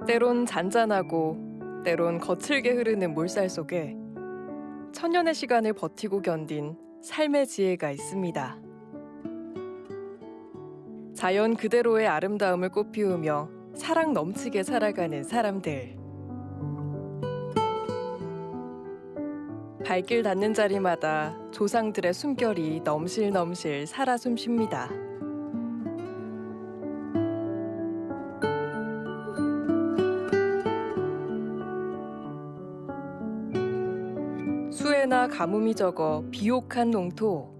때론 잔잔하고 때론 거칠게 흐르는 물살 속에 천년의 시간을 버티고 견딘 삶의 지혜가 있습니다. 자연 그대로의 아름다움을 꽃피우며 사랑 넘치게 살아가는 사람들. 발길 닿는 자리마다 조상들의 숨결이 넘실넘실 살아 숨쉽니다. 수해나 가뭄이 적어 비옥한 농토,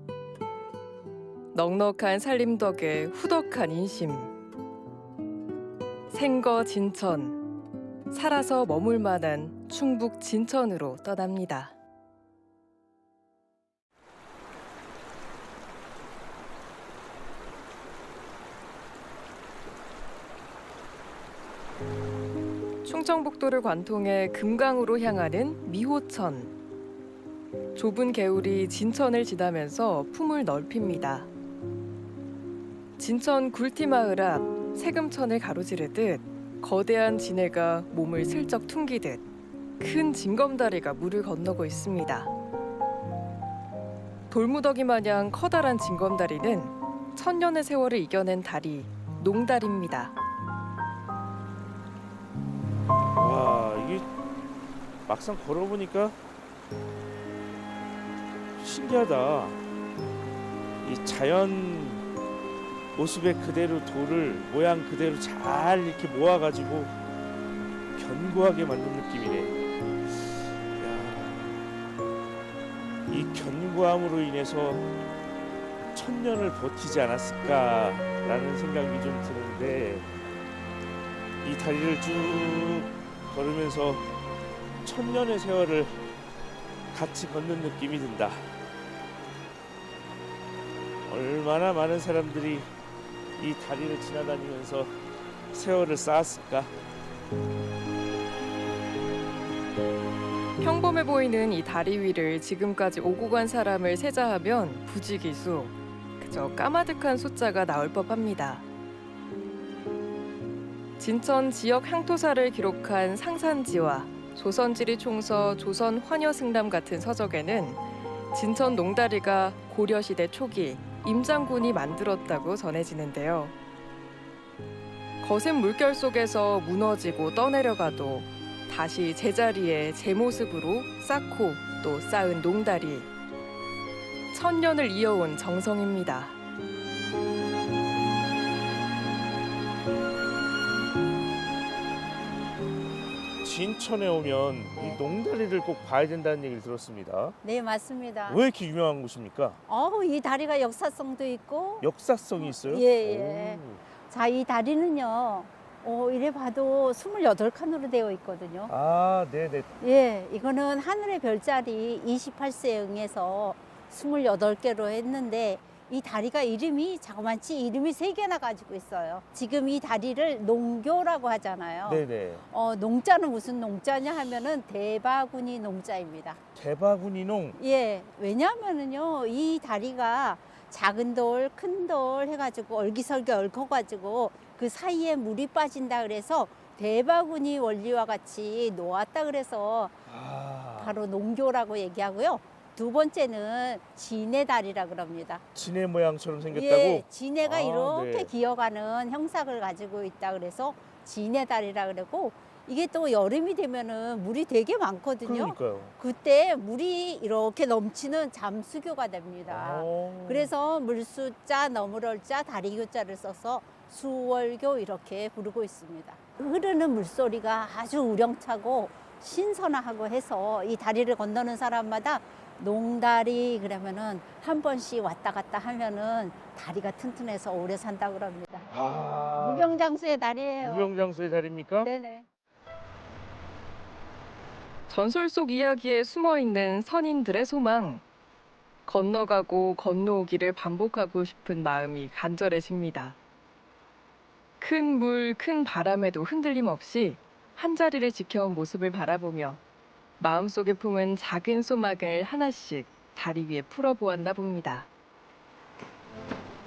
넉넉한 살림 덕에 후덕한 인심. 생거 진천, 살아서 머물 만한 충북 진천으로 떠납니다. 충청북도를 관통해 금강으로 향하는 미호천. 좁은 개울이 진천을 지나면서 품을 넓힙니다. 진천 굴티마을 앞 세금천을 가로지르듯 거대한 진해가 몸을 슬쩍 퉁기듯 큰 징검다리가 물을 건너고 있습니다. 돌무더기 마냥 커다란 징검다리는 천년의 세월을 이겨낸 다리, 농다리입니다. 와, 이게 막상 걸어보니까 신기하다. 이 자연 모습에 그대로 돌을 모양 그대로 잘 이렇게 모아가지고 견고하게 만든 느낌이네. 이야, 이 견고함으로 인해서 천년을 버티지 않았을까라는 생각이 좀 드는데, 이 다리를 쭉 걸으면서 천년의 세월을 같이 걷는 느낌이 든다. 얼마나 많은 사람들이 이 다리를 지나다니면서 세월을 쌓았을까. 평범해 보이는 이 다리 위를 지금까지 오고 간 사람을 세자하면 부지기수, 그저 까마득한 숫자가 나올 법합니다. 진천 지역 향토사를 기록한 상산지와 조선지리 총서 조선 화녀승람 같은 서적에는 진천 농다리가 고려시대 초기 임장군이 만들었다고 전해지는데요. 거센 물결 속에서 무너지고 떠내려가도 다시 제자리에 제 모습으로 쌓고 또 쌓은 농다리. 천년을 이어온 정성입니다. 진천에 오면 이 농다리를 꼭 봐야 된다는 얘기를 들었습니다. 네, 맞습니다. 왜 이렇게 유명한 곳입니까? 이 다리가 역사성도 있고. 역사성이 있어요? 예. 오. 자, 이 다리는요. 이래 봐도 28칸으로 되어 있거든요. 아, 네네. 예, 이거는 하늘의 별자리 28세응에서 28개로 했는데, 이 다리가 이름이 자그마치 이름이 3개나 가지고 있어요. 지금 이 다리를 농교라고 하잖아요. 네네. 농자는 무슨 농자냐 하면은 대바구니 농자입니다. 대바구니 농. 예, 왜냐하면은요, 이 다리가 작은 돌, 큰 돌 해가지고 얼기설기 얽어가지고 그 사이에 물이 빠진다 그래서 대바구니 원리와 같이 놓았다 그래서 바로 농교라고 얘기하고요. 두 번째는 진해다리라 그럽니다. 진해 모양처럼 생겼다고? 예, 진해가 이렇게 네. 기어가는 형상을 가지고 있다 그래서 진해다리라 그러고, 이게 또 여름이 되면은 물이 되게 많거든요. 그러니까요. 그때 물이 이렇게 넘치는 잠수교가 됩니다. 그래서 물수자, 너물을자, 다리교자를 써서 수월교 이렇게 부르고 있습니다. 흐르는 물소리가 아주 우렁차고 신선하고 해서 이 다리를 건너는 사람마다 농다리 그러면은 한 번씩 왔다 갔다 하면은 다리가 튼튼해서 오래 산다고 그럽니다. 무병장수의 다리예요. 무병장수의 다리입니까? 네네. 전설 속 이야기에 숨어있는 선인들의 소망. 건너가고 건너오기를 반복하고 싶은 마음이 간절해집니다. 큰 물, 큰 바람에도 흔들림 없이 한자리를 지켜온 모습을 바라보며 마음속에 품은 작은 소망을 하나씩 다리 위에 풀어보았나 봅니다.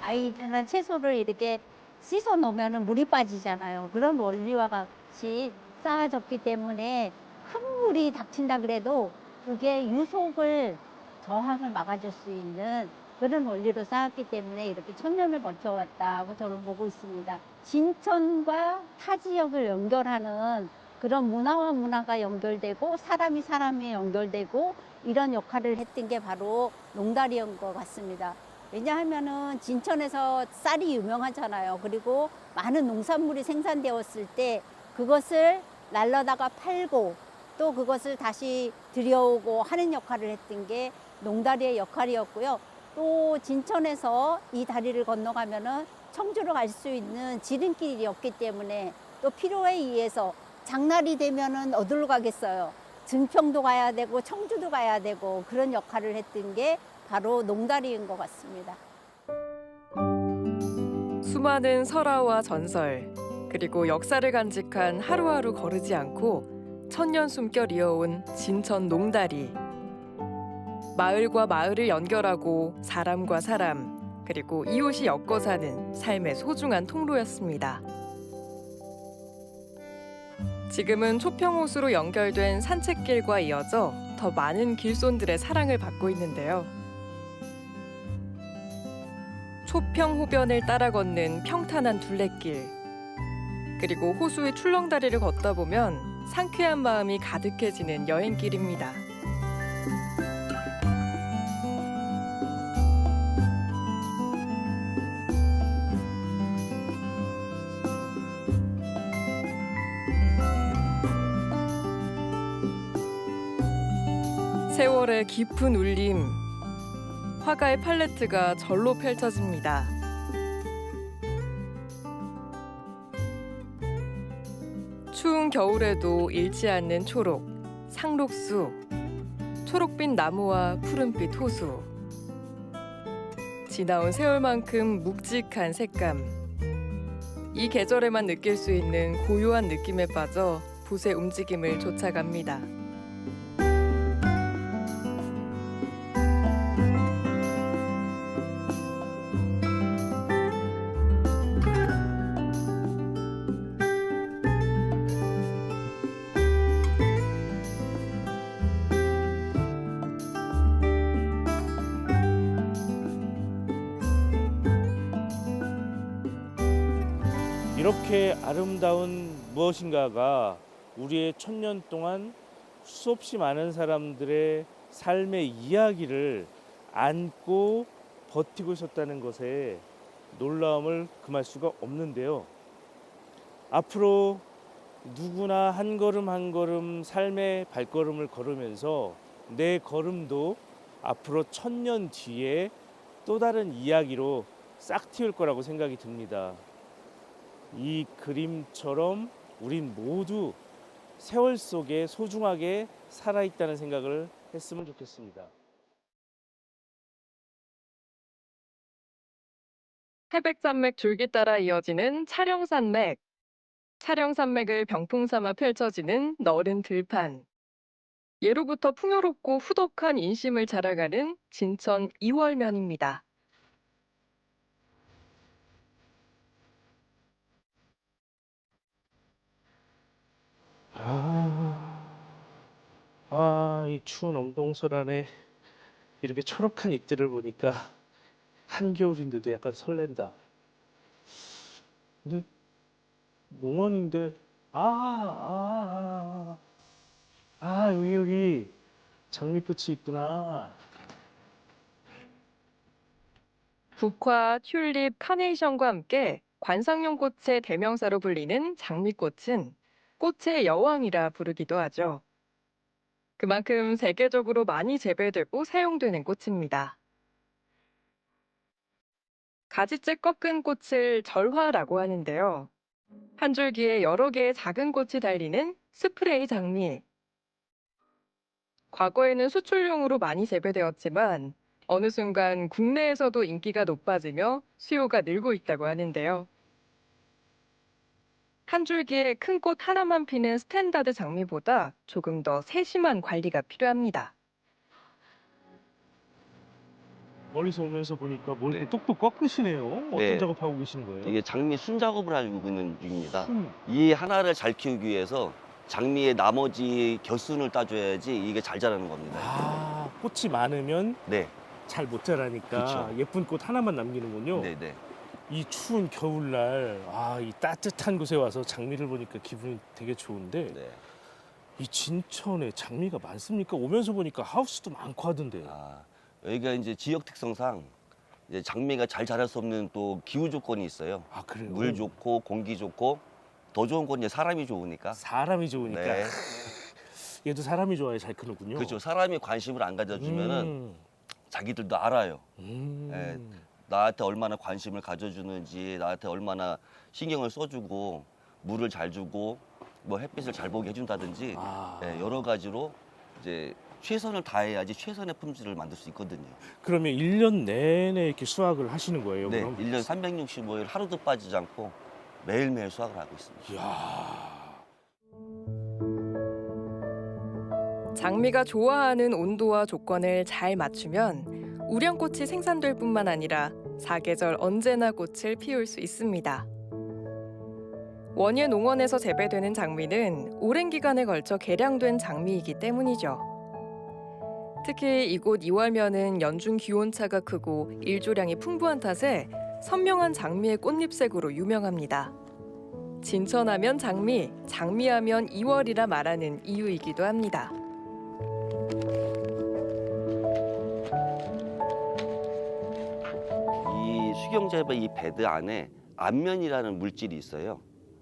저는 채소를 이렇게 씻어 놓으면 물이 빠지잖아요. 그런 원리와 같이 쌓아졌기 때문에 큰 물이 닥친다 그래도 그게 유속을 저항을 막아줄 수 있는 그런 원리로 쌓았기 때문에 이렇게 천년을 버텨왔다고 저는 보고 있습니다. 진천과 타 지역을 연결하는 그런 문화와 문화가 연결되고 사람이 사람이 연결되고 이런 역할을 했던 게 바로 농다리인 것 같습니다. 왜냐하면은 진천에서 쌀이 유명하잖아요. 그리고 많은 농산물이 생산되었을 때 그것을 날라다가 팔고 또 그것을 다시 들여오고 하는 역할을 했던 게 농다리의 역할이었고요. 또 진천에서 이 다리를 건너가면은 청주로 갈 수 있는 지름길이었기 때문에 또 필요에 의해서 장날이 되면은 어디로 가겠어요? 증평도 가야 되고 청주도 가야 되고 그런 역할을 했던 게 바로 농다리인 것 같습니다. 수많은 설화와 전설, 그리고 역사를 간직한 하루하루 거르지 않고 천년 숨결 이어온 진천 농다리. 마을과 마을을 연결하고 사람과 사람, 그리고 이웃이 엮어 사는 삶의 소중한 통로였습니다. 지금은 초평호수로 연결된 산책길과 이어져 더 많은 길손들의 사랑을 받고 있는데요. 초평호변을 따라 걷는 평탄한 둘레길, 그리고 호수의 출렁다리를 걷다 보면 상쾌한 마음이 가득해지는 여행길입니다. 세월의 깊은 울림, 화가의 팔레트가 절로 펼쳐집니다. 추운 겨울에도 잃지 않는 초록, 상록수, 초록빛 나무와 푸른빛 호수. 지나온 세월만큼 묵직한 색감. 이 계절에만 느낄 수 있는 고요한 느낌에 빠져 붓의 움직임을 쫓아갑니다. 이렇게 아름다운 무엇인가가 우리의 천년 동안 수없이 많은 사람들의 삶의 이야기를 안고 버티고 있었다는 것에 놀라움을 금할 수가 없는데요. 앞으로 누구나 한 걸음 한 걸음 삶의 발걸음을 걸으면서 내 걸음도 앞으로 천년 뒤에 또 다른 이야기로 싹 틔울 거라고 생각이 듭니다. 이 그림처럼 우린 모두 세월 속에 소중하게 살아있다는 생각을 했으면 좋겠습니다. 태백산맥 줄기 따라 이어지는 차령산맥. 차령산맥을 병풍 삼아 펼쳐지는 너른 들판. 예로부터 풍요롭고 후덕한 인심을 자랑하는 진천 이월면입니다. 이 추운 엄동설 안에 이렇게 초록한 잎들을 보니까 한겨울인데도 약간 설렌다. 근데 농원인데 여기 장미꽃이 있구나. 국화, 튤립, 카네이션과 함께 관상용 꽃의 대명사로 불리는 장미꽃은 꽃의 여왕이라 부르기도 하죠. 그만큼 세계적으로 많이 재배되고 사용되는 꽃입니다. 가지째 꺾은 꽃을 절화라고 하는데요. 한 줄기에 여러 개의 작은 꽃이 달리는 스프레이 장미. 과거에는 수출용으로 많이 재배되었지만 어느 순간 국내에서도 인기가 높아지며 수요가 늘고 있다고 하는데요. 한 줄기에 큰 꽃 하나만 피는 스탠다드 장미보다 조금 더 세심한 관리가 필요합니다. 멀리서 오면서 보니까 뭘 똑똑 꺾으시네요. 어떤 네. 작업하고 계시는 거예요? 이게 장미 순 작업을 하고 있는 중입니다. 순. 이 하나를 잘 키우기 위해서 장미의 나머지 겨순을 따줘야지 이게 잘 자라는 겁니다. 아, 꽃이 많으면 네, 잘 못 자라니까 그쵸. 예쁜 꽃 하나만 남기는군요. 네, 네. 이 추운 겨울날 이 따뜻한 곳에 와서 장미를 보니까 기분이 되게 좋은데 네. 이 진천에 장미가 많습니까? 오면서 보니까 하우스도 많고 하던데. 아, 여기가 이제 지역 특성상 이제 장미가 잘 자랄 수 없는 또 기후 조건이 있어요. 아, 그래요? 물 좋고 공기 좋고 더 좋은 건 이제 사람이 좋으니까. 사람이 좋으니까. 네. 얘도 사람이 좋아야 잘 크는군요. 그렇죠. 사람이 관심을 안 가져주면은 자기들도 알아요. 네. 나한테 얼마나 관심을 가져주는지, 나한테 얼마나 신경을 써주고 물을 잘 주고 뭐 햇빛을 잘 보게 해준다든지 네, 여러 가지로 이제 최선을 다해야지 최선의 품질을 만들 수 있거든요. 그러면 1년 내내 이렇게 수확을 하시는 거예요? 네, 그럼? 1년 365일 하루도 빠지지 않고 매일매일 수확을 하고 있습니다. 이야. 장미가 좋아하는 온도와 조건을 잘 맞추면 우량꽃이 생산될 뿐만 아니라 사계절 언제나 꽃을 피울 수 있습니다. 원예 농원에서 재배되는 장미는 오랜 기간에 걸쳐 개량된 장미이기 때문이죠. 특히 이곳 이월면은 연중 기온차가 크고 일조량이 풍부한 탓에 선명한 장미의 꽃잎색으로 유명합니다. 진천하면 장미, 장미하면 이월이라 말하는 이유이기도 합니다. 이 수경재배 이 베드 안에 안면이라는 물질이 있어요.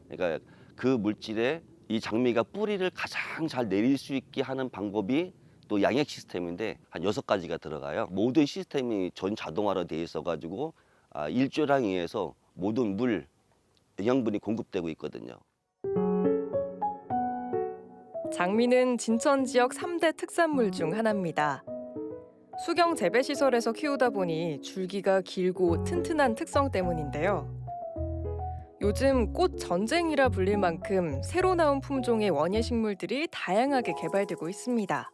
그러니까 그 물질에 이 장미가 뿌리를 가장 잘 내릴 수 있게 하는 방법이 또 양액 시스템인데 한 6가지가 들어가요. 모든 시스템이 전 자동화로 되어 있어가지고 일조량에 의해서 모든 물, 영양분이 공급되고 있거든요. 장미는 진천 지역 3대 특산물 중 하나입니다. 수경 재배 시설에서 키우다 보니 줄기가 길고 튼튼한 특성 때문인데요. 요즘 꽃 전쟁이라 불릴 만큼 새로 나온 품종의 원예 식물들이 다양하게 개발되고 있습니다.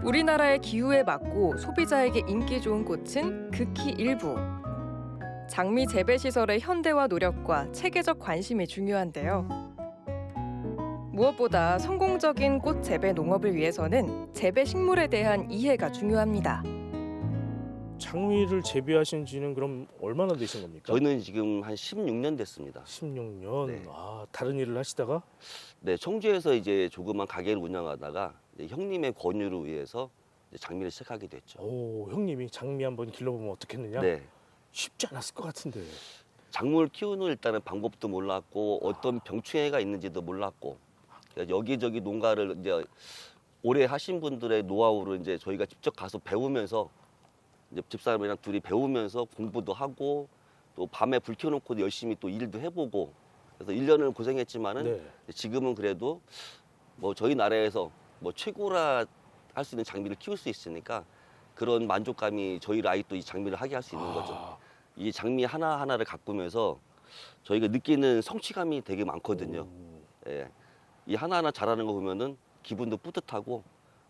우리나라의 기후에 맞고 소비자에게 인기 좋은 꽃은 극히 일부. 장미 재배 시설의 현대화 노력과 체계적 관심이 중요한데요. 무엇보다 성공적인 꽃 재배 농업을 위해서는 재배 식물에 대한 이해가 중요합니다. 장미를 재배하신 지는 그럼 얼마나 되신 겁니까? 저희는 지금 한 16년 됐습니다. 16년. 네. 다른 일을 하시다가? 네, 청주에서 이제 조그만 가게를 운영하다가 이제 형님의 권유를 위해서 이제 장미를 시작하게 됐죠. 오, 형님이 장미 한번 길러보면 어떻겠느냐? 네. 쉽지 않았을 것 같은데. 작물 키우는 일단은 방법도 몰랐고 어떤 병충해가 있는지도 몰랐고 그러니까 여기저기 농가를 이제 오래 하신 분들의 노하우를 이제 저희가 직접 가서 배우면서 이제 집사람이랑 둘이 배우면서 공부도 하고 또 밤에 불 켜놓고 열심히 또 일도 해보고 그래서 1년을 고생했지만은 네. 지금은 그래도 뭐 저희 나라에서 뭐 최고라 할 수 있는 장미를 키울 수 있으니까 그런 만족감이 저희 아이도 이 장미를 하게 할 수 있는 거죠. 이 장미 하나하나를 가꾸면서 저희가 느끼는 성취감이 되게 많거든요. 예. 이 하나하나 자라는 거 보면은 기분도 뿌듯하고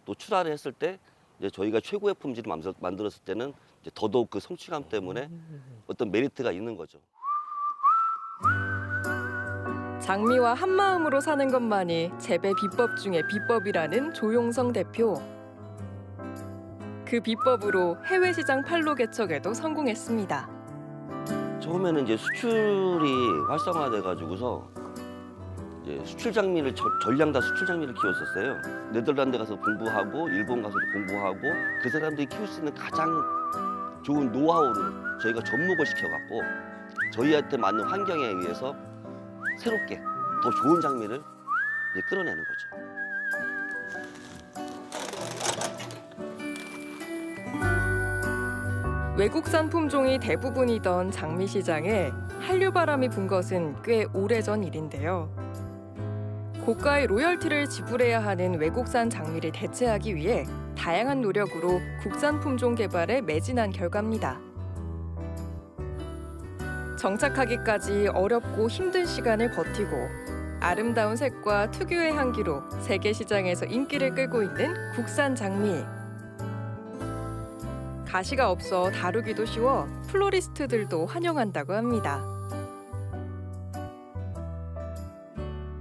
또 출하를 했을 때 이제 저희가 최고의 품질을 만들었을 때는 이제 더더욱 그 성취감 때문에 어떤 메리트가 있는 거죠. 장미와 한마음으로 사는 것만이 재배 비법 중의 비법이라는 조용성 대표. 그 비법으로 해외 시장 판로 개척에도 성공했습니다. 처음에는 이제 수출이 활성화돼 가지고서 이제 수출 장미를 전량 다 수출 장미를 키웠었어요. 네덜란드 가서 공부하고 일본 가서도 공부하고 그 사람들이 키울 수 있는 가장 좋은 노하우를 저희가 접목을 시켜갖고 저희한테 맞는 환경에 의해서 새롭게 더 좋은 장미를 이제 끌어내는 거죠. 외국산 품종이 대부분이던 장미 시장에 한류바람이 분 것은 꽤 오래전 일인데요. 고가의 로열티를 지불해야 하는 외국산 장미를 대체하기 위해 다양한 노력으로 국산 품종 개발에 매진한 결과입니다. 정착하기까지 어렵고 힘든 시간을 버티고 아름다운 색과 특유의 향기로 세계 시장에서 인기를 끌고 있는 국산 장미. 가시가 없어 다루기도 쉬워 플로리스트들도 환영한다고 합니다.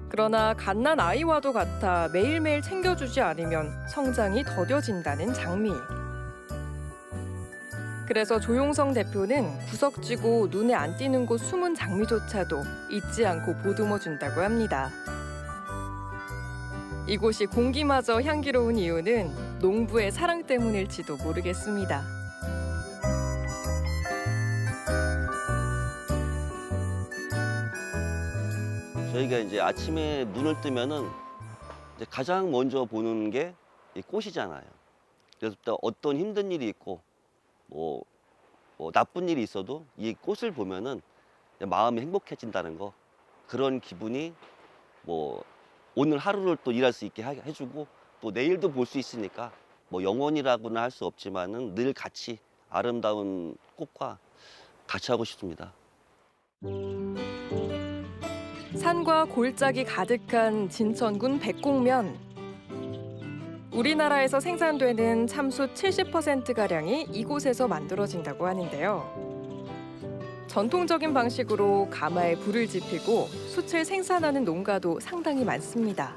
그러나 갓난 아이와도 같아 매일매일 챙겨주지 않으면 성장이 더뎌진다는 장미. 그래서 조용성 대표는 구석지고 눈에 안 띄는 곳 숨은 장미조차도 잊지 않고 보듬어준다고 합니다. 이곳이 공기마저 향기로운 이유는 농부의 사랑 때문일지도 모르겠습니다. 저희가 이제 아침에 눈을 뜨면은 이제 가장 먼저 보는 게 이 꽃이잖아요. 그래서 또 어떤 힘든 일이 있고 뭐 나쁜 일이 있어도 이 꽃을 보면은 마음이 행복해진다는 거, 그런 기분이 뭐 오늘 하루를 또 일할 수 있게 해주고 또 내일도 볼 수 있으니까 뭐 영원이라고는 할 수 없지만은 늘 같이 아름다운 꽃과 같이 하고 싶습니다. 산과 골짜기 가득한 진천군 백곡면. 우리나라에서 생산되는 참숯 70%가량이 이곳에서 만들어진다고 하는데요. 전통적인 방식으로 가마에 불을 지피고 숯을 생산하는 농가도 상당히 많습니다.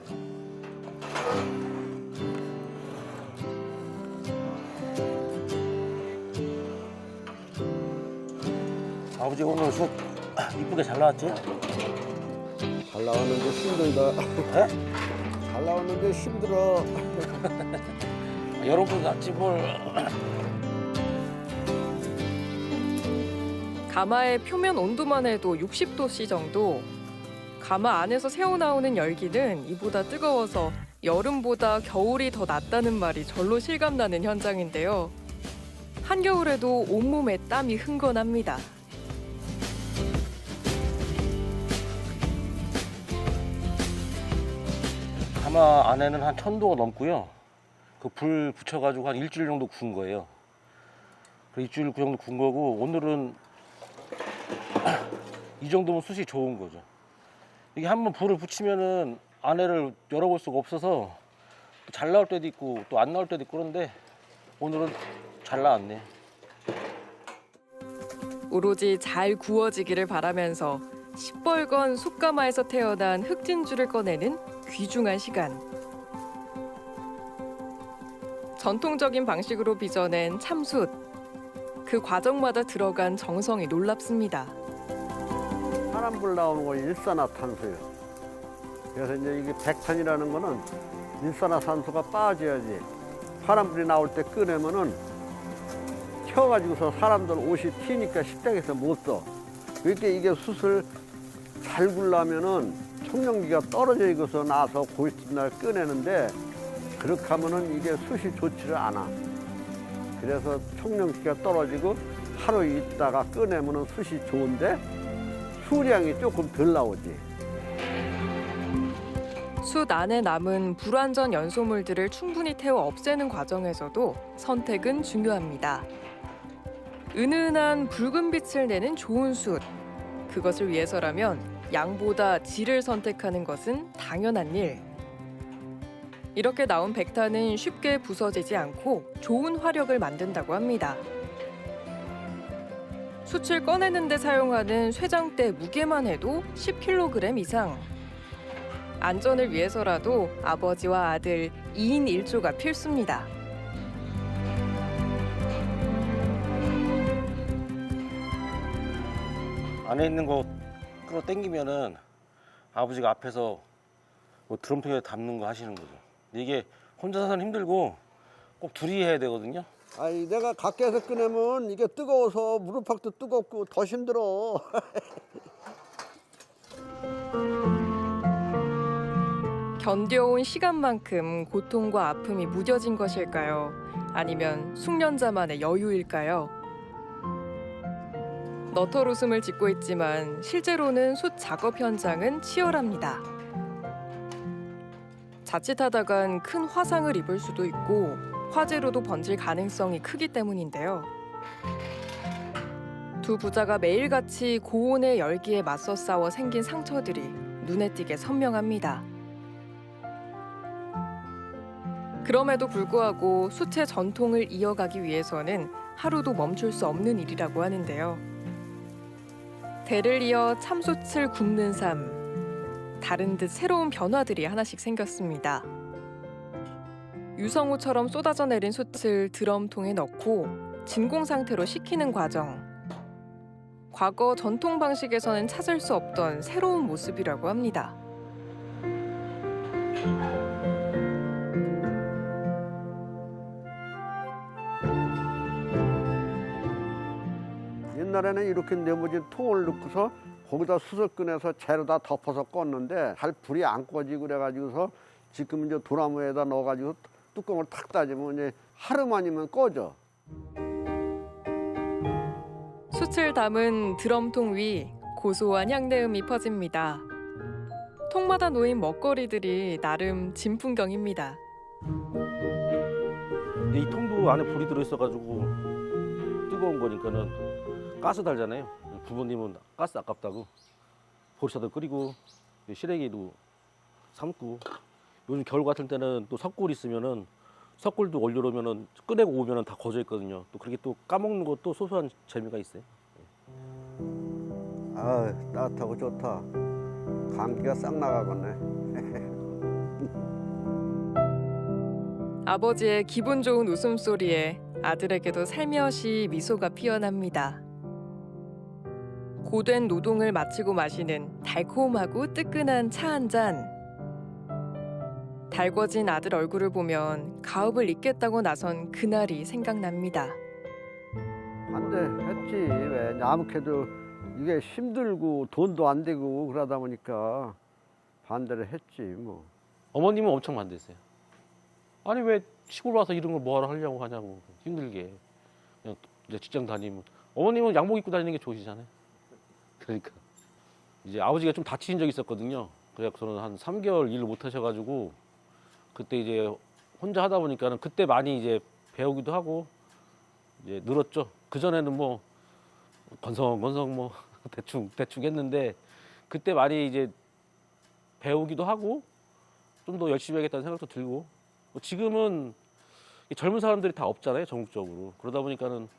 아버지 오늘 쑥 이쁘게 잘 나왔지? 잘 나왔는데 힘들다. 잘 나왔는데 힘들어. 여러분 낫지 뭘. 가마의 표면 온도만 해도 60도씨 정도. 가마 안에서 새어나오는 열기는 이보다 뜨거워서 여름보다 겨울이 더 낫다는 말이 절로 실감나는 현장인데요. 한겨울에도 온몸에 땀이 흥건합니다. 가마 안에는 한 1000도가 넘고요. 그 불 붙여가지고 한 일주일 정도 구운 거예요. 그 일주일 정도 구운 거고, 오늘은 이 정도면 숯이 좋은 거죠. 이게 한번 불을 붙이면은 안에를 열어볼 수가 없어서 잘 나올 때도 있고 또 안 나올 때도 있고 그런데 오늘은 잘 나왔네. 오로지 잘 구워지기를 바라면서 시뻘건 숯가마에서 태어난 흑진주를 꺼내는 귀중한 시간. 전통적인 방식으로 빚어낸 참숯. 그 과정마다 들어간 정성이 놀랍습니다. 파란불 나오는 건 일산화탄소예요. 그래서 이제 이게 백탄이라는 거는 일산화탄소가 빠져야지. 파란불이 나올 때 꺼내면은 켜가지고서 사람들 옷이 튀니까 식당에서 못 써. 그러니까 이게 숯을 잘 굴려면은 청룡기가 떨어져 있어서 나서 고깃날 꺼내는데 그렇게 하면은 이게 숯이 좋지를 않아. 그래서 청룡기가 떨어지고 하루 있다가 꺼내면은 숯이 좋은데 수량이 조금 덜 나오지. 숯 안에 남은 불완전 연소물들을 충분히 태워 없애는 과정에서도 선택은 중요합니다. 은은한 붉은 빛을 내는 좋은 숯. 그것을 위해서라면 양보다 질을 선택하는 것은 당연한 일. 이렇게 나온 백탄은 쉽게 부서지지 않고 좋은 화력을 만든다고 합니다. 숯을 꺼내는 데 사용하는 쇠장대 무게만 해도 10kg 이상. 안전을 위해서라도 아버지와 아들 2인 1조가 필수입니다. 안에 있는 거 끌어 당기면은 아버지가 앞에서 뭐 드럼통에 담는 거 하시는 거죠. 이게 혼자서는 힘들고 꼭 둘이 해야 되거든요. 아니 내가 가까이서 꺼내면 이게 뜨거워서 무릎팍도 뜨겁고 더 힘들어. 견뎌온 시간만큼 고통과 아픔이 무뎌진 것일까요? 아니면 숙련자만의 여유일까요? 너털 웃음을 짓고 있지만 실제로는 숯 작업 현장은 치열합니다. 자칫하다간 큰 화상을 입을 수도 있고 화재로도 번질 가능성이 크기 때문인데요. 두 부자가 매일같이 고온의 열기에 맞서 싸워 생긴 상처들이 눈에 띄게 선명합니다. 그럼에도 불구하고 숯의 전통을 이어가기 위해서는 하루도 멈출 수 없는 일이라고 하는데요. 대를 이어 참숯을 굽는 삶. 다른 듯 새로운 변화들이 하나씩 생겼습니다. 유성우처럼 쏟아져 내린 숯을 드럼통에 넣고 진공 상태로 식히는 과정. 과거 전통 방식에서는 찾을 수 없던 새로운 모습이라고 합니다. 옛날에는 이렇게 네모진 통을 넣고서 거기다 숯을 꺼내서 재로다 덮어서 껐는데 잘 불이 안 꺼지고 그래가지고서 지금 이제 도나무에다 넣어가지고 뚜껑을 탁 닫으면 이제 하루만이면 꺼져. 숯을 담은 드럼통 위 고소한 향내음이 퍼집니다. 통마다 놓인 먹거리들이 나름 진풍경입니다. 이 통도 안에 불이 들어있어가지고 뜨거운 거니까는 가스 달잖아요. 부모님은 가스 아깝다고 보리차도 끓이고 시래기도 삶고, 요즘 겨울 같은 때는 또 석굴 있으면은 석굴도 올려놓으면은 꺼내고 오면은 다 거져 있거든요. 또 그렇게 또 까먹는 것도 소소한 재미가 있어요. 아, 따뜻하고 좋다. 감기가 싹 나가겠네. 아버지의 기분 좋은 웃음소리에 아들에게도 살며시 미소가 피어납니다. 고된 노동을 마치고 마시는 달콤하고 뜨끈한 차 한 잔. 달궈진 아들 얼굴을 보면 가업을 잇겠다고 나선 그날이 생각납니다. 안 돼, 했지. 왜? 아무래도 이게 힘들고 돈도 안 되고 그러다 보니까 반대를 했지, 뭐. 어머님은 엄청 반대했어요. 아니 왜 시골 와서 이런 걸 뭐하러 하려고 하냐고, 힘들게 그냥 이제 직장 다니면. 어머님은 양복 입고 다니는 게 좋으시잖아요. 그러니까 이제 아버지가 좀 다치신 적이 있었거든요. 그래서 저는 한 3개월 일을 못 하셔가지고 그때 이제 혼자 하다 보니까는 그때 많이 이제 배우기도 하고 이제 늘었죠. 그 전에는 뭐 건성건성 뭐 대충 했는데 그때 많이 이제 배우기도 하고 좀 더 열심히 하겠다는 생각도 들고, 뭐 지금은 젊은 사람들이 다 없잖아요, 전국적으로. 그러다 보니까는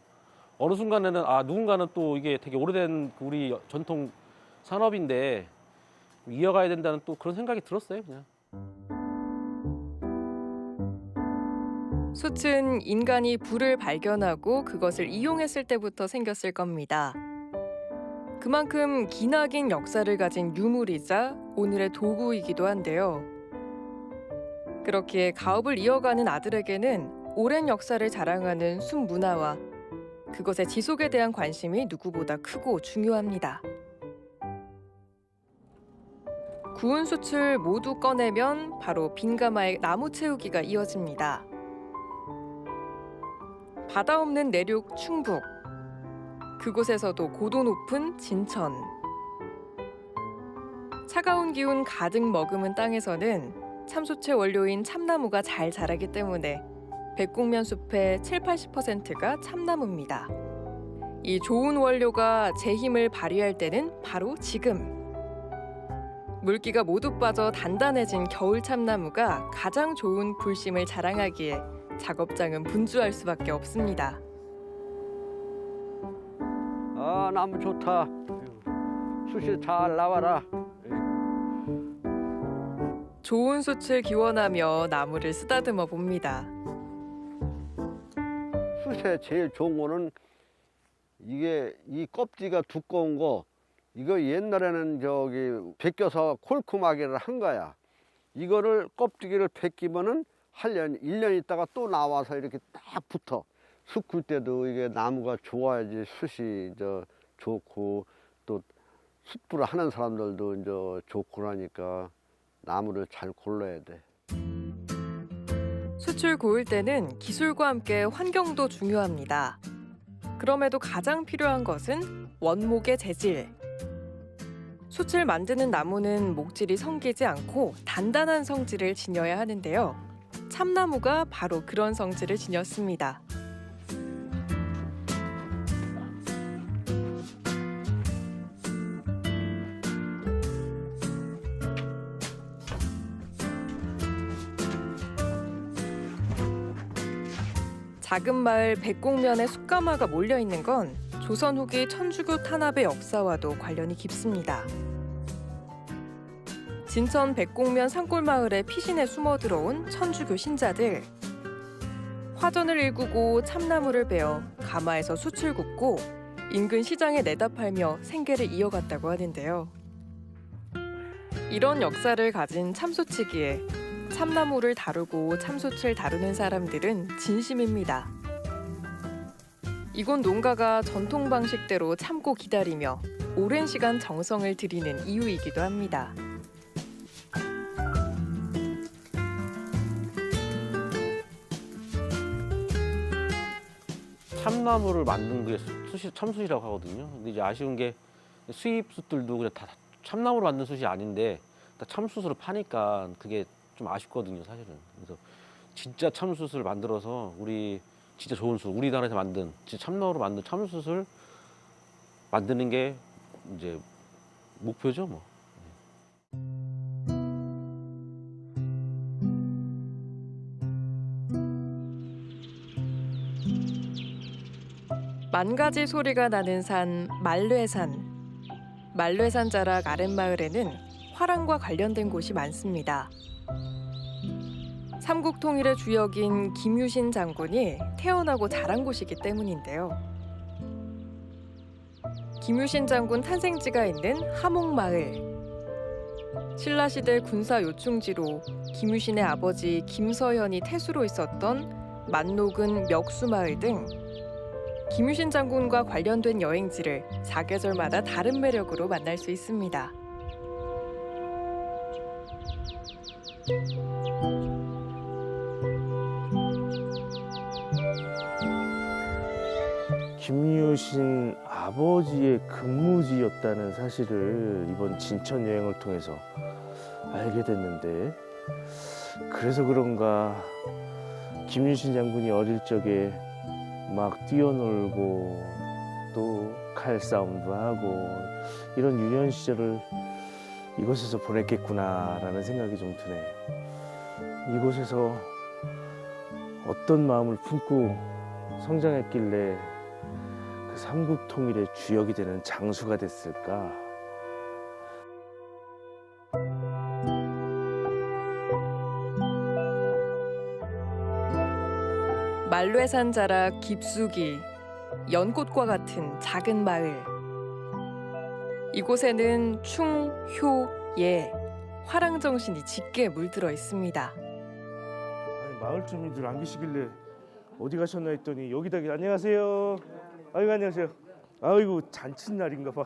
어느 순간에는 누군가는 또 이게 되게 오래된 우리 전통 산업인데 이어가야 된다는 또 그런 생각이 들었어요, 그냥. 숯은 인간이 불을 발견하고 그것을 이용했을 때부터 생겼을 겁니다. 그만큼 기나긴 역사를 가진 유물이자 오늘의 도구이기도 한데요. 그렇기에 가업을 이어가는 아들에게는 오랜 역사를 자랑하는 숯 문화와 그것의 지속에 대한 관심이 누구보다 크고 중요합니다. 구운 숯을 모두 꺼내면 바로 빈 가마에 나무 채우기가 이어집니다. 바다 없는 내륙 충북, 그곳에서도 고도 높은 진천. 차가운 기운 가득 머금은 땅에서는 참숯의 원료인 참나무가 잘 자라기 때문에 백곡면 숲의 70~80%가 참나무입니다. 이 좋은 원료가 제 힘을 발휘할 때는 바로 지금. 물기가 모두 빠져 단단해진 겨울 참나무가 가장 좋은 불심을 자랑하기에 작업장은 분주할 수밖에 없습니다. 아, 나무 좋다. 숯이 잘 나와라. 좋은 숯을 기원하며 나무를 쓰다듬어 봅니다. 숯에 제일 좋은 거는 이게 이 껍질가 두꺼운 거, 이거 옛날에는 벗겨서 콜크마개를 한 거야. 이거를 껍질을 벗기면은 1년 있다가 또 나와서 이렇게 딱 붙어. 숯 굴 때도 이게 나무가 좋아야지 숯이 좋고, 또 숯불을 하는 사람들도 좋고 그러니까 나무를 잘 골라야 돼. 숯을 고을 때는 기술과 함께 환경도 중요합니다. 그럼에도 가장 필요한 것은 원목의 재질. 숯을 만드는 나무는 목질이 성기지 않고 단단한 성질을 지녀야 하는데요. 참나무가 바로 그런 성질을 지녔습니다. 작은 마을 백곡면에 숯가마가 몰려 있는 건 조선 후기 천주교 탄압의 역사와도 관련이 깊습니다. 진천 백곡면 산골마을에 피신해 숨어 들어온 천주교 신자들. 화전을 일구고 참나무를 베어 가마에서 숯을 굽고 인근 시장에 내다 팔며 생계를 이어갔다고 하는데요. 이런 역사를 가진 참숯이기에 참나무를 다루고 참숯을 다루는 사람들은 진심입니다. 이곳 농가가 전통 방식대로 참고 기다리며 오랜 시간 정성을 들이는 이유이기도 합니다. 참나무를 만든 게 참숯이라고 하거든요. 근데 이제 아쉬운 게 수입 숯들도 그냥 다 참나무로 만든 숯이 아닌데 다 참숯으로 파니까 그게 좀 아쉽거든요, 사실은. 그래서 진짜 참숯을 만들어서 우리 진짜 좋은 숯, 우리나라에서 만든 진짜 참나무로 만든 참숯을 만드는 게 이제 목표죠, 뭐. 만 가지 소리가 나는 산 말뢰산. 말뢰산 자락 아랫마을에는 화랑과 관련된 곳이 많습니다. 삼국통일의 주역인 김유신 장군이 태어나고 자란 곳이기 때문인데요. 김유신 장군 탄생지가 있는 하목마을. 신라시대 군사 요충지로 김유신의 아버지 김서현이 태수로 있었던 만록은 멱수마을 등 김유신 장군과 관련된 여행지를 사계절마다 다른 매력으로 만날 수 있습니다. 김유신 아버지의 근무지였다는 사실을 이번 진천 여행을 통해서 알게 됐는데, 그래서 그런가 김유신 장군이 어릴 적에 막 뛰어놀고 또 칼싸움도 하고 이런 유년 시절을 이곳에서 보냈겠구나라는 생각이 좀 드네. 이곳에서 어떤 마음을 품고 성장했길래 그 삼국통일의 주역이 되는 장수가 됐을까? 말뢰산 자락 깊숙이 연꽃과 같은 작은 마을. 이곳에는 충, 효, 예, 화랑 정신이 짙게 물들어 있습니다. 아니, 마을 주민들 안 계시길래 어디 가셨나 했더니 여기다. 안녕하세요. 아이고, 안녕하세요. 아이고, 잔칫날인가 봐.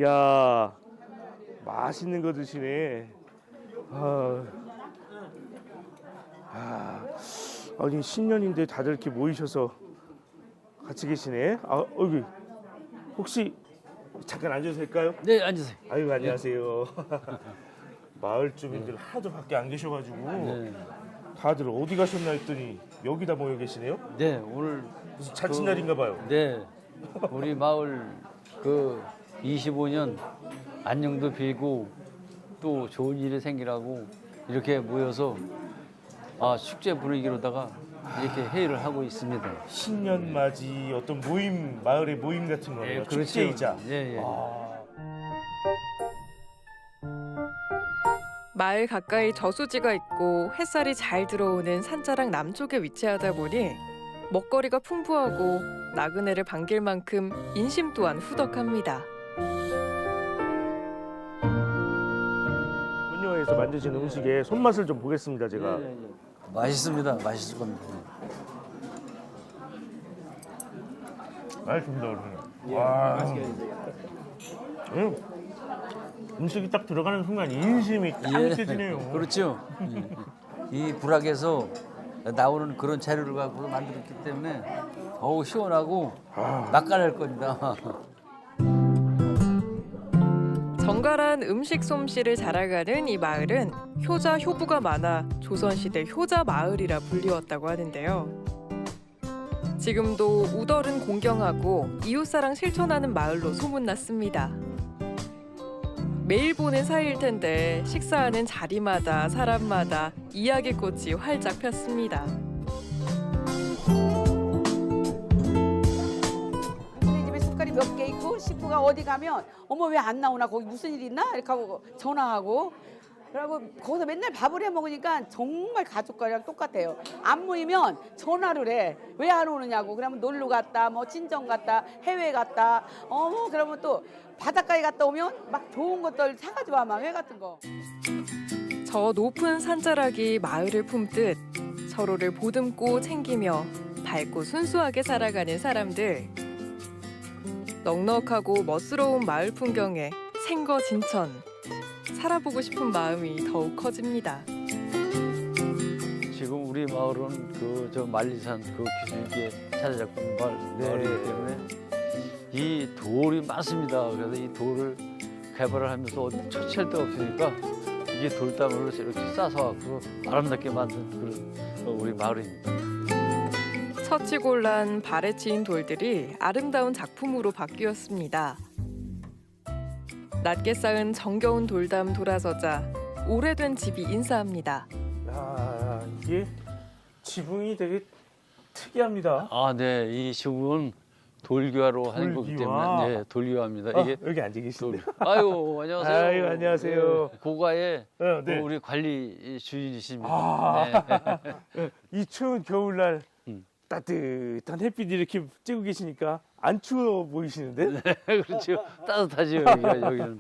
야, 맛있는 거 드시네. 아니, 신년인데 다들 이렇게 모이셔서 같이 계시네. 어이구, 혹시 잠깐 앉아도 될까요? 네, 앉으세요. 아이고, 안녕하세요. 마을 주민들 하도 밖에 안 계셔가지고 네. 다들 어디 가셨나 했더니 여기다 모여 계시네요. 네, 오늘 무슨 잔칫날인가 봐요. 네, 우리 마을 그 25년 안녕도 빌고 또 좋은 일이 생기라고 이렇게 모여서 축제 분위기로다가 이렇게 회의를 하고 있습니다. 신년 맞이 어떤 모임, 마을의 모임 같은 거네요. 그렇죠. 축제이자. 예. 마을 가까이 저수지가 있고 햇살이 잘 들어오는 산자락 남쪽에 위치하다 보니 먹거리가 풍부하고 나그네를 반길 만큼 인심 또한 후덕합니다. 본요에서 만드신 음식의 손맛을 좀 보겠습니다, 제가. 맛있습니다. 맛있을 겁니다. 맛있습니다, 여러분. 와. 음식이 딱 들어가는 순간 인심이 딱 느껴지네요. 그렇죠. 이 부락에서 나오는 그런 재료를 갖고 만들었기 때문에 더욱 시원하고 맛깔날 겁니다. 정갈한 음식 솜씨를 자랑하는 이 마을은 효자 효부가 많아 조선시대 효자 마을이라 불리웠다고 하는데요. 지금도 우덜은 공경하고 이웃사랑 실천하는 마을로 소문났습니다. 매일 보는 사이일 텐데 식사하는 자리마다 사람마다 이야기꽃이 활짝 폈습니다. 몇 개 있고 식구가 어디 가면 어머 왜 안 나오나 거기 무슨 일 있나 이렇게 하고 전화하고 그리고 거기서 맨날 밥을 해 먹으니까 정말 가족과랑 똑같아요. 안 모이면 전화를 해. 왜 안 오느냐고. 그러면 놀러 갔다 뭐 친정 갔다 해외 갔다 어머 그러면 또 바닷가에 갔다 오면 막 좋은 것들 사가지고 와 막 회 같은 거. 저 높은 산자락이 마을을 품듯 서로를 보듬고 챙기며 밝고 순수하게 살아가는 사람들. 넉넉하고 멋스러운 마을 풍경에 생거진천. 살아보고 싶은 마음이 더욱 커집니다. 지금 우리 마을은 그 저 만리산 그 기슭에 자리 잡고 있는 마을이기 때문에 이 돌이 많습니다. 그래서 이 돌을 개발을 하면서 어디 처치할 데가 없으니까 이게 돌담으로 이렇게 싸서 갖고 아름답게 만든 그런 우리 마을입니다. 처치곤란 발에 치인 돌들이 아름다운 작품으로 바뀌었습니다. 낮게 쌓은 정겨운 돌담 돌아서자 오래된 집이 인사합니다. 야, 이게 지붕이 되게 특이합니다. 아, 네. 이 지붕은 돌기와로 하는 거기 돌기와. 때문에 네, 돌기와입니다. 아, 이게 여기 앉아 계신데요. 아유, 안녕하세요. 아유, 안녕하세요. 네, 고가의 네. 우리 관리 주인이십니다. 아. 네. 이 추운 겨울날 음. 따뜻한 햇빛 이렇게 쬐고 계시니까 안 추워 보이시는데? 그렇죠. 따뜻하죠, 여기는.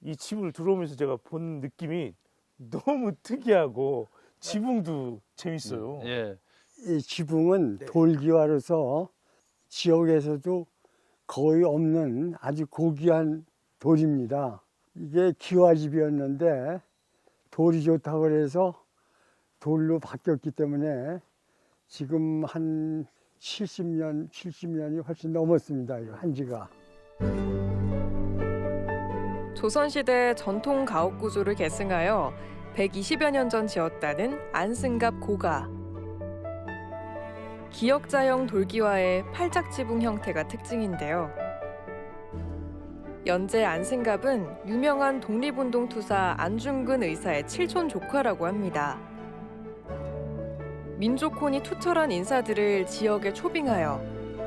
이 집을 들어오면서 제가 본 느낌이 너무 특이하고 지붕도 재밌어요. 예. 이 지붕은 돌기와로서 지역에서도 거의 없는 아주 고귀한 돌입니다. 이게 기와집이었는데 돌이 좋다고 해서 돌로 바뀌었기 때문에 지금 한 70년이 훨씬 넘었습니다. 이거 한지가. 조선시대 전통 가옥 구조를 계승하여 120여 년 전 지었다는 안승갑 고가. 기역자형 돌기와의 팔짝지붕 형태가 특징인데요. 연재 안승갑은 유명한 독립운동 투사 안중근 의사의 칠촌 조카라고 합니다. 민족혼이 투철한 인사들을 지역에 초빙하여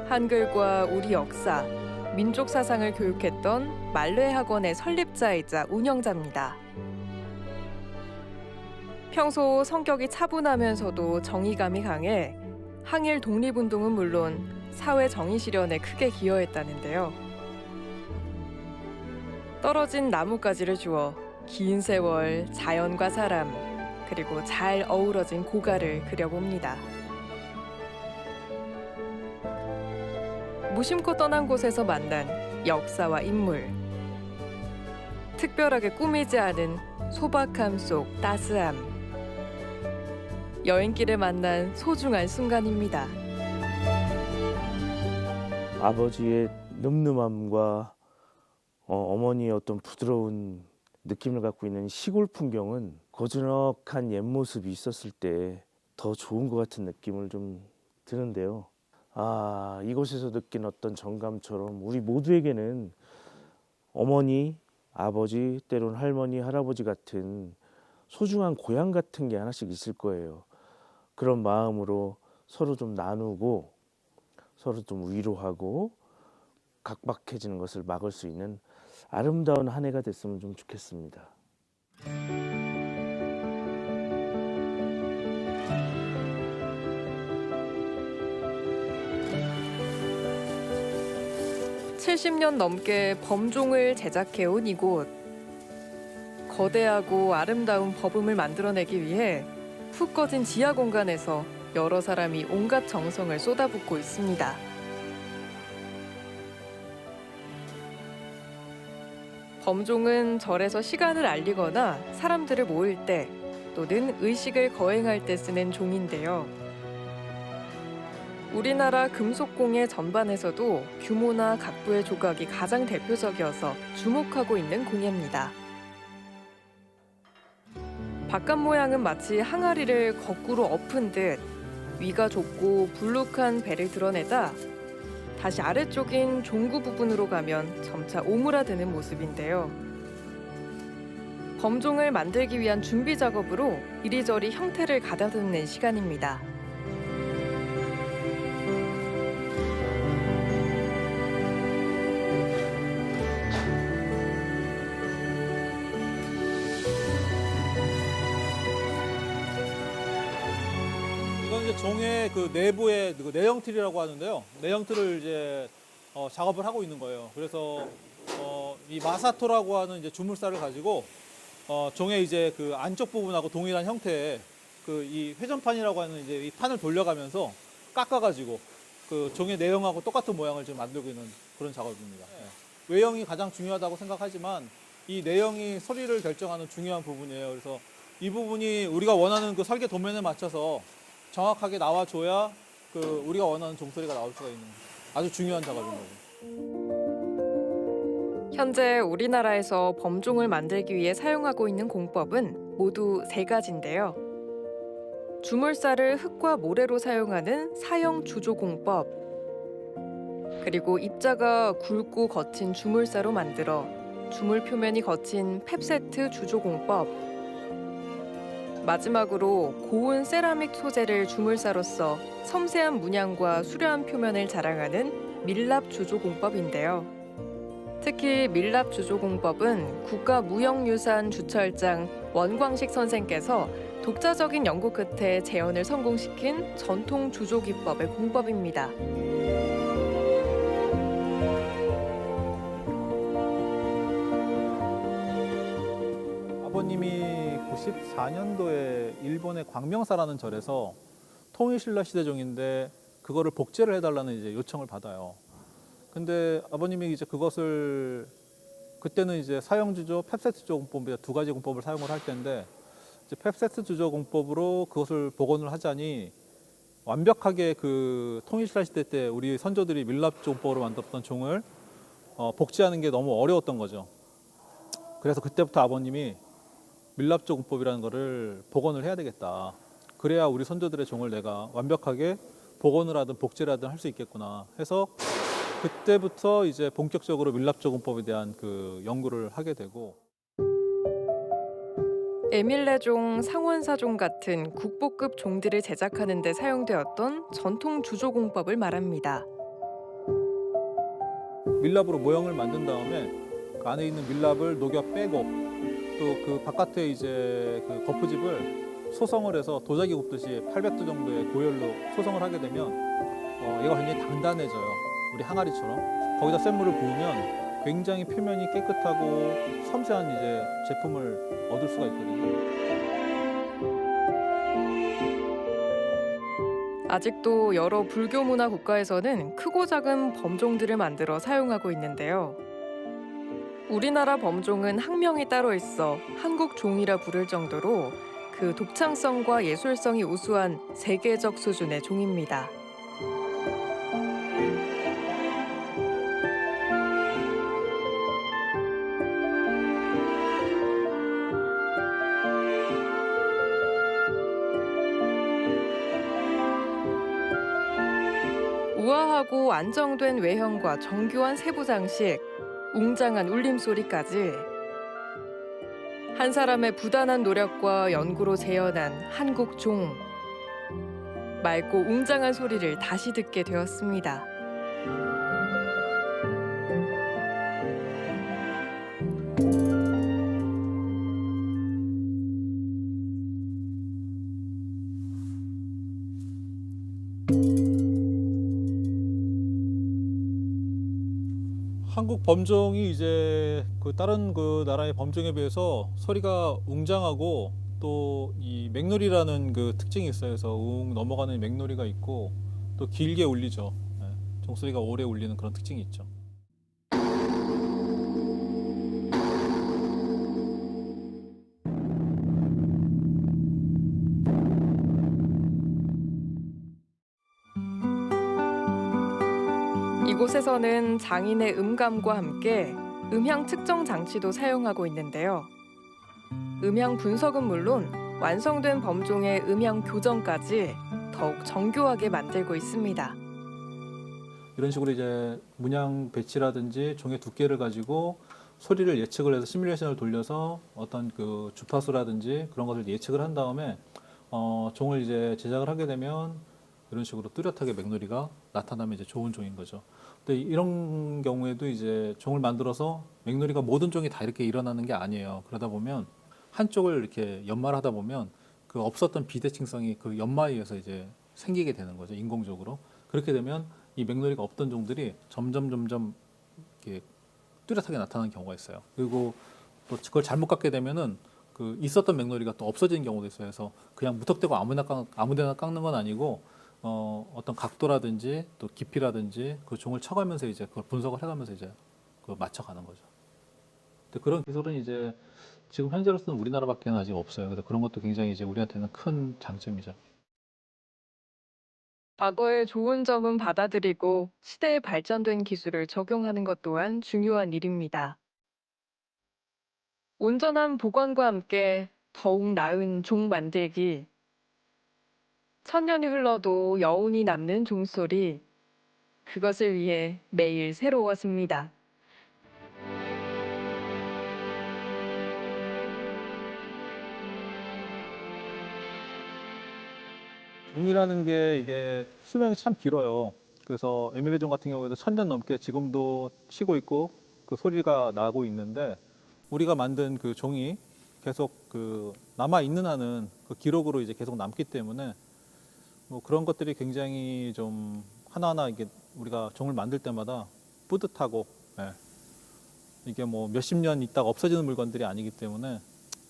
한글과 우리 역사, 민족 사상을 교육했던 말레학원의 설립자이자 운영자입니다. 평소 성격이 차분하면서도 정의감이 강해 항일 독립운동은 물론 사회 정의 실현에 크게 기여했다는데요. 떨어진 나뭇가지를 주워 긴 세월 자연과 사람 그리고 잘 어우러진 고가를 그려봅니다. 무심코 떠난 곳에서 만난 역사와 인물. 특별하게 꾸미지 않은 소박함 속 따스함. 여행길에 만난 소중한 순간입니다. 아버지의 늠름함과 어머니의 어떤 부드러운 느낌을 갖고 있는 시골 풍경은 고즈넉한 옛 모습이 있었을 때 더 좋은 것 같은 느낌을 좀 드는데요. 아, 이곳에서 느낀 어떤 정감처럼 우리 모두에게는 어머니, 아버지, 때론 할머니, 할아버지 같은 소중한 고향 같은 게 하나씩 있을 거예요. 그런 마음으로 서로 좀 나누고 서로 좀 위로하고 각박해지는 것을 막을 수 있는 아름다운 한 해가 됐으면 좀 좋겠습니다. (70년) 넘게 범종을 제작해온 이곳. 거대하고 아름다운 법음을 만들어내기 위해 푹 꺼진 지하 공간에서 여러 사람이 온갖 정성을 쏟아붓고 있습니다. 범종은 절에서 시간을 알리거나 사람들을 모일 때 또는 의식을 거행할 때 쓰는 종인데요. 우리나라 금속공예 전반에서도 규모나 각부의 조각이 가장 대표적이어서 주목하고 있는 공예입니다. 바깥 모양은 마치 항아리를 거꾸로 엎은 듯 위가 좁고 불룩한 배를 드러내다 다시 아래쪽인 종구 부분으로 가면 점차 오므라드는 모습인데요. 범종을 만들기 위한 준비 작업으로 이리저리 형태를 가다듬는 시간입니다. 이제 종의 그 내부의 그 내형틀이라고 하는데요. 내형틀을 이제 작업을 하고 있는 거예요. 그래서 이 마사토라고 하는 이제 주물살을 가지고 종의 이제 그 안쪽 부분하고 동일한 형태의 그 이 회전판이라고 하는 이제 이 판을 돌려가면서 깎아가지고 그 종의 내형하고 똑같은 모양을 지금 만들고 있는 그런 작업입니다. 외형이 가장 중요하다고 생각하지만 이 내형이 소리를 결정하는 중요한 부분이에요. 그래서 이 부분이 우리가 원하는 그 설계 도면에 맞춰서 정확하게 나와줘야 그 우리가 원하는 종소리가 나올 수가 있는 아주 중요한 작업인 거죠. 현재 우리나라에서 범종을 만들기 위해 사용하고 있는 공법은 모두 3가지인데요. 주물살을 흙과 모래로 사용하는 사형 주조 공법, 그리고 입자가 굵고 거친 주물살로 만들어 주물 표면이 거친 펩세트 주조 공법, 마지막으로 고운 세라믹 소재를 주물살로 써 섬세한 문양과 수려한 표면을 자랑하는 밀랍 주조 공법인데요. 특히 밀랍 주조 공법은 국가무형유산 주철장 원광식 선생께서 독자적인 연구 끝에 재현을 성공시킨 전통 주조 기법의 공법입니다. 아버님이 94년도에 일본의 광명사라는 절에서 통일신라 시대종인데 그거를 복제를 해달라는 이제 요청을 받아요. 근데 아버님이 이제 그것을 그때는 이제 사형주조, 펩세트주조 공법 2가지 공법을 사용을 할 텐데 이제 펩세트주조 공법으로 그것을 복원을 하자니 완벽하게 그 통일신라 시대 때 우리 선조들이 밀랍 공법으로 만들었던 종을 복제하는 게 너무 어려웠던 거죠. 그래서 그때부터 아버님이 밀랍조 공법이라는 거를 복원을 해야 되겠다. 그래야 우리 선조들의 종을 내가 완벽하게 복원을 하든 복제를 하든 할 수 있겠구나 해서 그때부터 이제 본격적으로 밀랍조 공법에 대한 그 연구를 하게 되고, 에밀레종, 상원사종 같은 국보급 종들을 제작하는 데 사용되었던 전통 주조 공법을 말합니다. 밀랍으로 모형을 만든 다음에 그 안에 있는 밀랍을 녹여 빼고 또 그 바깥에 이제 그 거푸집을 소성을 해서 도자기 굽듯이 800도 정도의 고열로 소성을 하게 되면 얘가 굉장히 단단해져요. 우리 항아리처럼. 거기다 센 물을 부으면 굉장히 표면이 깨끗하고 섬세한 이제 제품을 얻을 수가 있거든요. 아직도 여러 불교 문화 국가에서는 크고 작은 범종들을 만들어 사용하고 있는데요. 우리나라 범종은 학명이 따로 있어 한국종이라 부를 정도로 그 독창성과 예술성이 우수한 세계적 수준의 종입니다. 우아하고 안정된 외형과 정교한 세부 장식, 웅장한 울림소리까지 한 사람의 부단한 노력과 연구로 재현한 한국 종. 맑고 웅장한 소리를 다시 듣게 되었습니다. 한국 범종이 이제 그 다른 그 나라의 범종에 비해서 소리가 웅장하고 또 이 맹놀이라는 그 특징이 있어요. 그래서 웅 넘어가는 맹놀이가 있고 또 길게 울리죠. 네, 종소리가 오래 울리는 그런 특징이 있죠. 이곳에서는 장인의 음감과 함께 음향 측정 장치도 사용하고 있는데요. 음향 분석은 물론 완성된 범종의 음향 교정까지 더욱 정교하게 만들고 있습니다. 이런 식으로 이제 문양 배치라든지 종의 두께를 가지고 소리를 예측을 해서 시뮬레이션을 돌려서 어떤 그 주파수라든지 그런 것을 예측을 한 다음에 종을 이제 제작을 하게 되면 이런 식으로 뚜렷하게 맹놀이가 나타나면 이제 좋은 종인 거죠. 근데 이런 경우에도 이제 종을 만들어서 맹놀이가 모든 종이 다 이렇게 일어나는 게 아니에요. 그러다 보면 한쪽을 이렇게 연마를 하다 보면 그 없었던 비대칭성이 그 연마에 의해서 이제 생기게 되는 거죠, 인공적으로. 그렇게 되면 이 맥놀이가 없던 종들이 점점 이렇게 뚜렷하게 나타나는 경우가 있어요. 그리고 또 그걸 잘못 깎게 되면은 그 있었던 맥놀이가 또 없어지는 경우도 있어요. 그래서 그냥 무턱대고 아무데나 깎는 건 아니고 어떤 각도라든지 또 깊이라든지 그 종을 쳐가면서 이제 그걸 분석을 해가면서 이제 그걸 맞춰가는 거죠. 근데 그런 기술은 이제 지금 현재로서는 우리나라밖에는 아직 없어요. 그래서 그런 것도 굉장히 이제 우리한테는 큰 장점이죠. 과거의 좋은 점은 받아들이고 시대에 발전된 기술을 적용하는 것 또한 중요한 일입니다. 온전한 보관과 함께 더욱 나은 종 만들기. 천년이 흘러도 여운이 남는 종소리. 그것을 위해 매일 새로워집니다. 종이라는 게 이게 수명이 참 길어요. 그래서 애매종 같은 경우에도 1000년 넘게 지금도 치고 있고 그 소리가 나고 있는데 우리가 만든 그 종이 계속 그 남아 있는 한은 그 기록으로 이제 계속 남기 때문에 뭐 그런 것들이 굉장히 좀 하나하나 이게 우리가 종을 만들 때마다 뿌듯하고, 예. 이게 뭐 몇십 년 있다가 없어지는 물건들이 아니기 때문에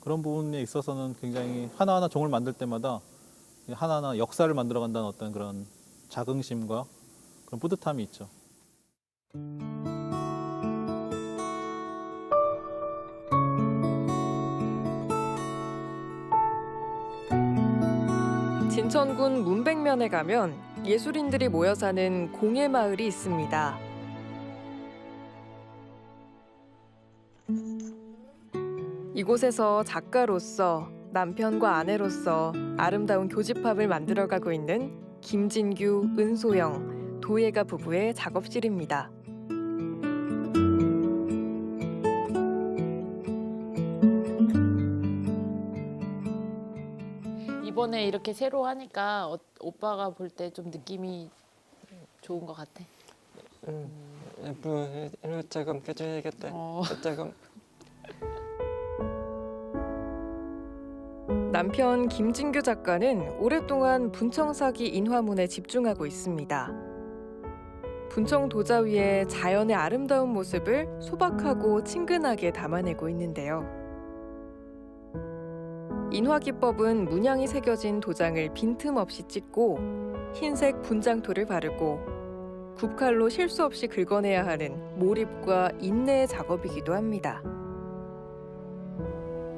그런 부분에 있어서는 굉장히 하나하나 종을 만들 때마다 하나하나 역사를 만들어간다는 어떤 그런 자긍심과 그런 뿌듯함이 있죠. 진천군 문백면에 가면 예술인들이 모여 사는 공예 마을이 있습니다. 이곳에서 작가로서 남편과 아내로서 아름다운 교집합을 만들어가고 있는 김진규, 은소영, 도예가 부부의 작업실입니다. 이번에 이렇게 새로 하니까 오빠가 볼 때 좀 느낌이 좋은 것 같아. 이거 조금 껴줘야겠다. 조금. 남편 김진규 작가는 오랫동안 분청사기 인화문에 집중하고 있습니다. 분청 도자 위에 자연의 아름다운 모습을 소박하고 친근하게 담아내고 있는데요. 인화 기법은 문양이 새겨진 도장을 빈틈없이 찍고 흰색 분장토를 바르고 굽칼로 실수 없이 긁어내야 하는 몰입과 인내의 작업이기도 합니다.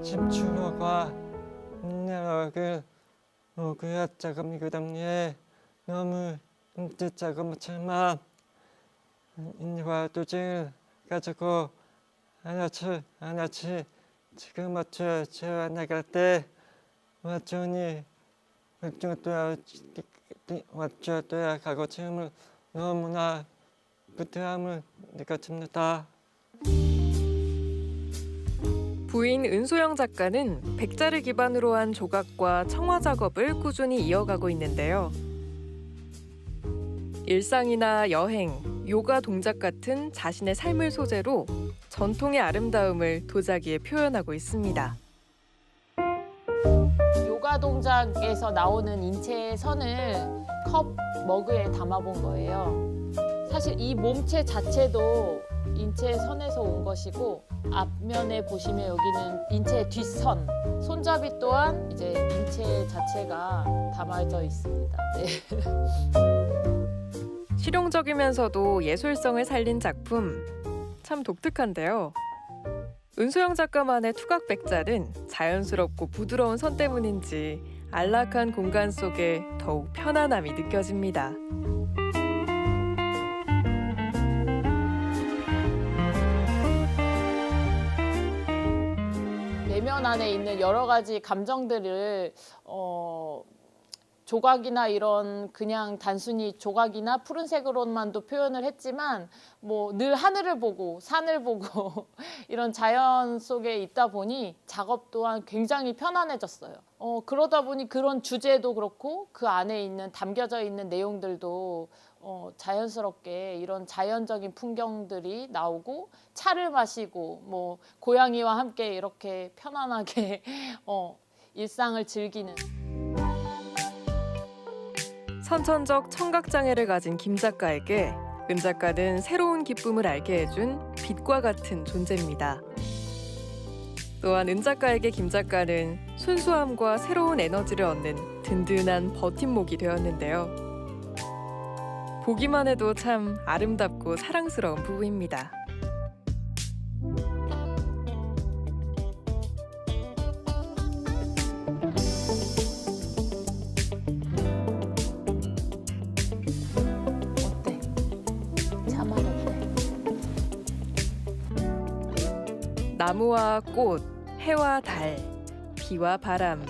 집중호가 인내력을 오그야 작업이거든요. 너무 힘들 작업처럼 인화 도장을 가지고 하나씩 지금 맞춰 나갈 때 완전히 맞춰둬야 가고 지금은 너무나 부탁함을 느꼈습니다. 부인 은소영 작가는 백자를 기반으로 한 조각과 청화 작업을 꾸준히 이어가고 있는데요. 일상이나 여행, 요가 동작 같은 자신의 삶을 소재로 전통의 아름다움을 도자기에 표현하고 있습니다. 요가 동작에서 나오는 인체의 선을 컵 머그에 담아본 거예요. 사실 이 몸체 자체도 인체의 선에서 온 것이고 앞면에 보시면 여기는 인체의 뒷선, 손잡이 또한 이제 인체 자체가 담아져 있습니다. 네. 실용적이면서도 예술성을 살린 작품, 참 독특한데요. 은소영 작가만의 투각 백자는 자연스럽고 부드러운 선 때문인지 안락한 공간 속에 더욱 편안함이 느껴집니다. 내면 안에 있는 여러 가지 감정들을 조각이나 이런 그냥 단순히 조각이나 푸른색으로만도 표현을 했지만 뭐 늘 하늘을 보고 산을 보고 이런 자연 속에 있다 보니 작업 또한 굉장히 편안해졌어요. 그러다 보니 그런 주제도 그렇고 그 안에 있는 담겨져 있는 내용들도 자연스럽게 이런 자연적인 풍경들이 나오고 차를 마시고 뭐 고양이와 함께 이렇게 편안하게 일상을 즐기는. 선천적 청각장애를 가진 김 작가에게 은 작가는 새로운 기쁨을 알게 해준 빛과 같은 존재입니다. 또한 은 작가에게 김 작가는 순수함과 새로운 에너지를 얻는 든든한 버팀목이 되었는데요. 보기만 해도 참 아름답고 사랑스러운 부부입니다. 어때? 자만 어때? 나무와 꽃, 해와 달, 비와 바람.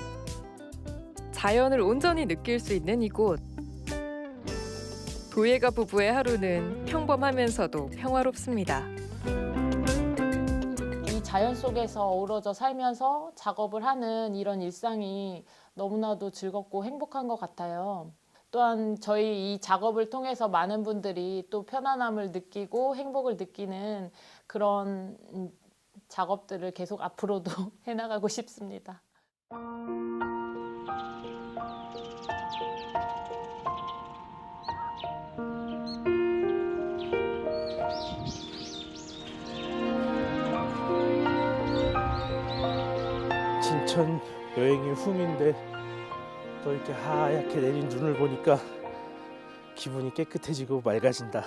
자연을 온전히 느낄 수 있는 이곳. 도예가 부부의 하루는 평범하면서도 평화롭습니다. 이 자연 속에서 어우러져 살면서 작업을 하는 이런 일상이 너무나도 즐겁고 행복한 것 같아요. 또한 저희 이 작업을 통해서 많은 분들이 또 편안함을 느끼고 행복을 느끼는 그런 작업들을 계속 앞으로도 해나가고 싶습니다. 진천 여행의 흠인데 또 이렇게 하얗게 내린 눈을 보니까 기분이 깨끗해지고 맑아진다.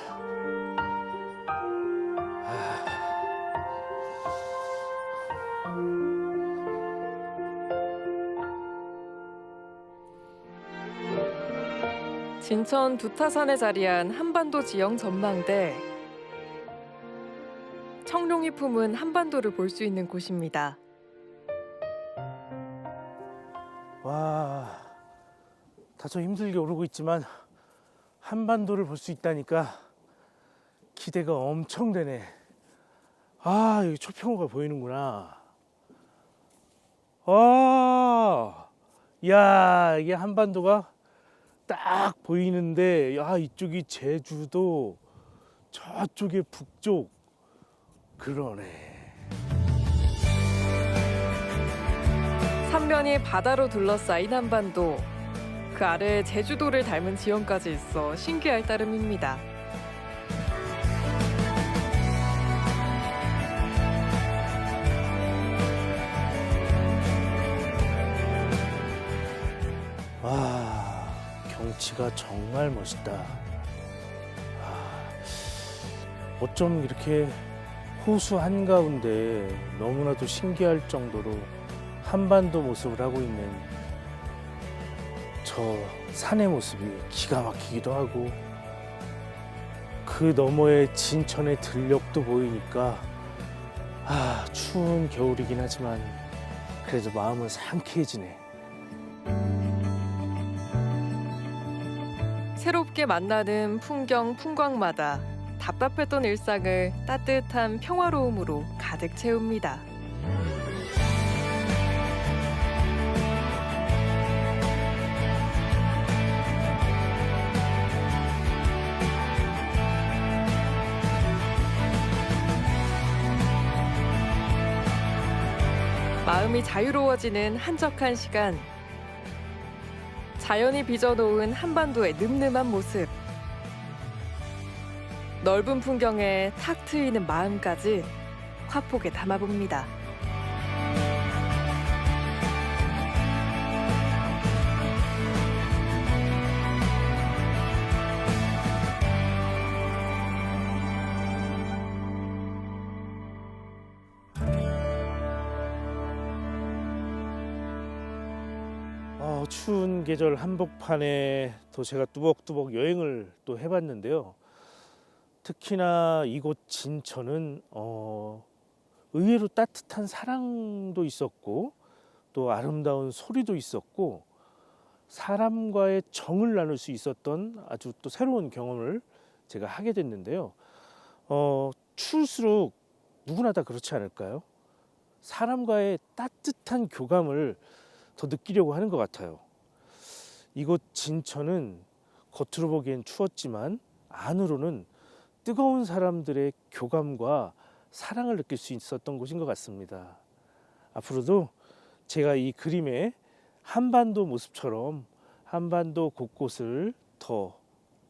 진천 두타산에 자리한 한반도 지형 전망대. 청룡이 품은 한반도를 볼 수 있는 곳입니다. 와, 다소 힘들게 오르고 있지만 한반도를 볼 수 있다니까 기대가 엄청 되네. 아, 여기 초평호가 보이는구나. 야, 이게 한반도가 딱 보이는데, 야, 이쪽이 제주도, 저쪽이 북쪽. 그러네. 삼면이 바다로 둘러싸인 한반도. 그 아래 제주도를 닮은 지형까지 있어 신기할 따름입니다. 와, 경치가 정말 멋있다. 어쩜 이렇게 호수 한가운데 너무나도 신기할 정도로 한반도 모습을 하고 있는 저 산의 모습이 기가 막히기도 하고, 그 너머에 진천의 들녘도 보이니까 추운 겨울이긴 하지만 그래도 마음은 상쾌해지네. 새롭게 만나는 풍광마다 답답했던 일상을 따뜻한 평화로움으로 가득 채웁니다. 마음이 자유로워지는 한적한 시간. 자연이 빚어놓은 한반도의 늠름한 모습. 넓은 풍경에 탁 트이는 마음까지 화폭에 담아봅니다. 추운 계절 한복판에 또 제가 뚜벅뚜벅 여행을 또 해봤는데요. 특히나 이곳 진천은 의외로 따뜻한 사랑도 있었고, 또 아름다운 소리도 있었고, 사람과의 정을 나눌 수 있었던 아주 또 새로운 경험을 제가 하게 됐는데요. 추울수록 누구나 다 그렇지 않을까요? 사람과의 따뜻한 교감을 더 느끼려고 하는 것 같아요. 이곳 진천은 겉으로 보기엔 추웠지만 안으로는 뜨거운 사람들의 교감과 사랑을 느낄 수 있었던 곳인 것 같습니다. 앞으로도 제가 이 그림의 한반도 모습처럼 한반도 곳곳을 더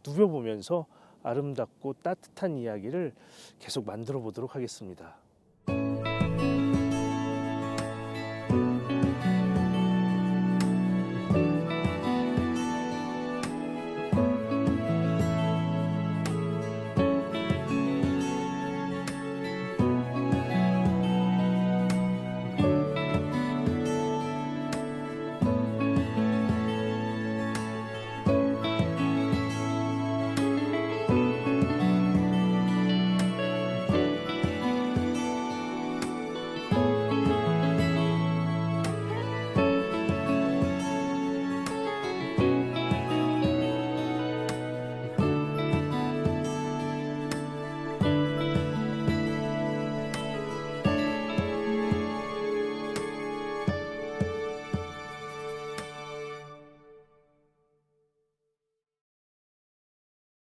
누벼보면서 아름답고 따뜻한 이야기를 계속 만들어 보도록 하겠습니다.